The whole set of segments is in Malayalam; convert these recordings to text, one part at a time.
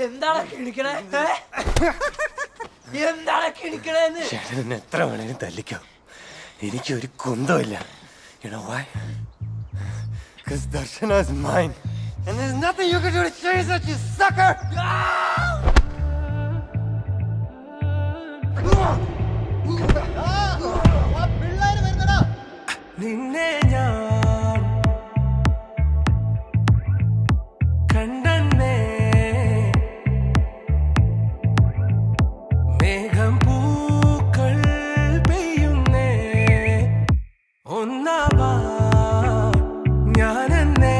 എന്താണ് കിണിക്കണേ? എന്താണ് കിണിക്കണേന്ന്? ചേട്ടൻ എത്ര വേണേലും തല്ലിക്കോ, എനിക്കൊരു കുന്തമില്ല. You know why? Because Darshana is mine. And there's nothing you can do to change that, you sucker! നിന്നെ ഞാൻ കണ്ടേ മേഘം പൂക്കൾ പെയ്യുന്നേ ഒന്നാവാ ഞാനെന്നേ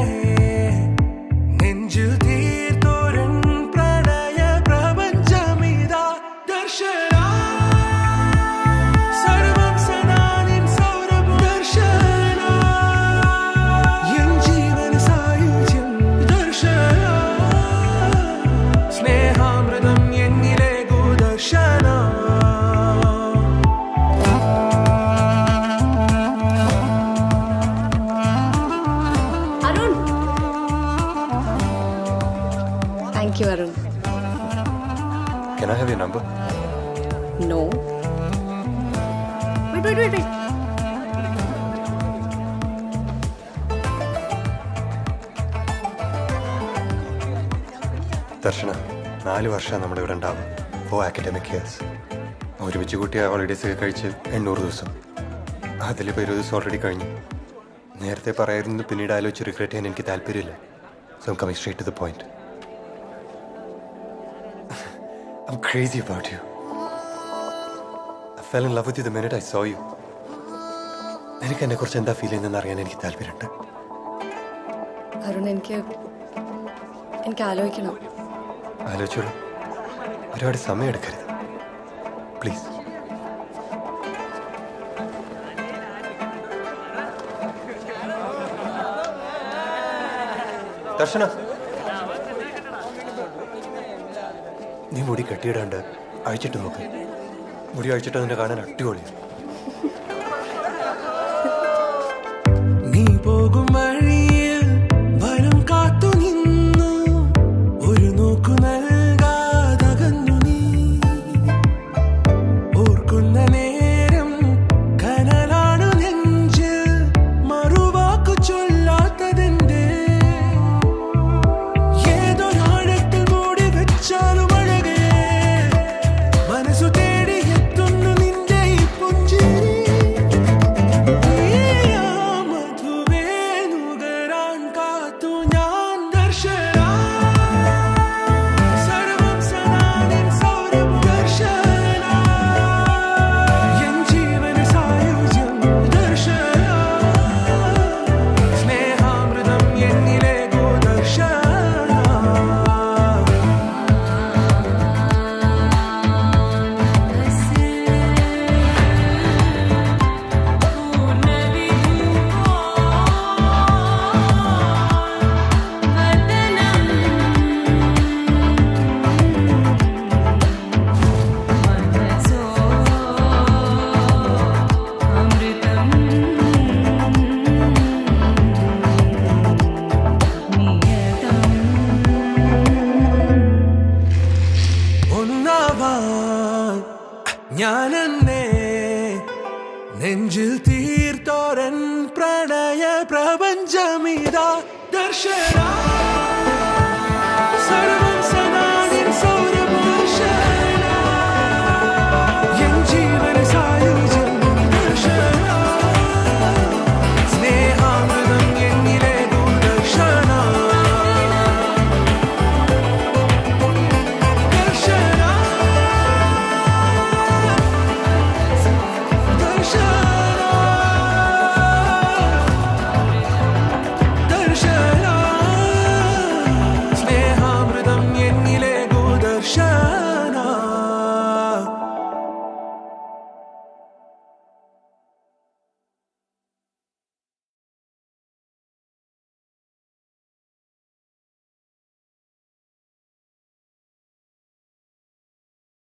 നെഞ്ചു തീർത്തോരൻ പ്രണയ പ്രപഞ്ചമിതാ ദർശന സർവം സദാനിൻ സൗരഭ ദർശന എൻ ജീവന സായുജ്യം ദർശന സ്നേഹാമൃതം എന്നിലെ ഗോദർശന. Thank you, Arun. Can I have your number? No. Wait. ദർശന 4 വർഷം നമ്മുടെ ഇവിടെ ഉണ്ടാവും. 4 അക്കാഡമിക് ഇയേഴ്സ്. ഒരുമിച്ച് കൂട്ടിയ ഹോളിഡേസ് ഒക്കെ കഴിച്ച് 800 ദിവസം. അതിലിപ്പോൾ 20 ദിവസം ഓൾറെഡി കഴിഞ്ഞു. നേരത്തെ പറയായിരുന്നു, പിന്നീട് ആലോചിച്ച് റിഗ്രറ്റ് ചെയ്യാൻ എനിക്ക് താല്പര്യമില്ല. So I'm coming straight to the point. I'm crazy about you. I fell in love with you the minute I saw you. നിനക്ക് എന്നെ കുറിച്ച് എന്താ ഫീൽ ചെയ്യുന്നതെന്ന് അറിയാൻ എനിക്ക് താല്പര്യമുണ്ട്. അരുൺ, എനിക്ക് ആലോചിക്കണം. ആലോചിച്ചോളൂ, ഒരുപാട് സമയം എടുക്കരുത് പ്ലീസ്. ദർശന, നീ മുടി കെട്ടിയിടാണ്ട് അഴിച്ചിട്ട് നോക്ക്. മുടി അഴിച്ചിട്ട് നിന്നെ കാണാൻ അടിപൊളിയാണ്. നീ പോകും വഴിയിൽ വനം കാത്തു നിന്നു, ഒരു നോക്കു നൽകാതകന്നു നീ. ഓർക്കുന്ന നേരം കനലാണു നെഞ്ചിൽ, മറുവാക്കു ചൊല്ലാത്തതെന്റെ. ഏതൊരാഴത്തിൽ മൂടി വെച്ചാലും മനസ്സു തേടി എത്തുന്നു നിന്റെ ഈ പുഞ്ചിരി. മധുവേ നുകരാൻ കാത്തു ഞാൻ ദർശന സർവം സദാനിൻ സൗരഭ ദർശന എൻ ജീവന സായുജ്യം ദർശന സ്നേഹാമൃതം എന്നിലെ ഗോദർശന. ഞാനെന്നെ നെഞ്ചിൽ തീർത്തോരൻ പ്രണയ പ്രപഞ്ചമിതാ ദർശന സർവ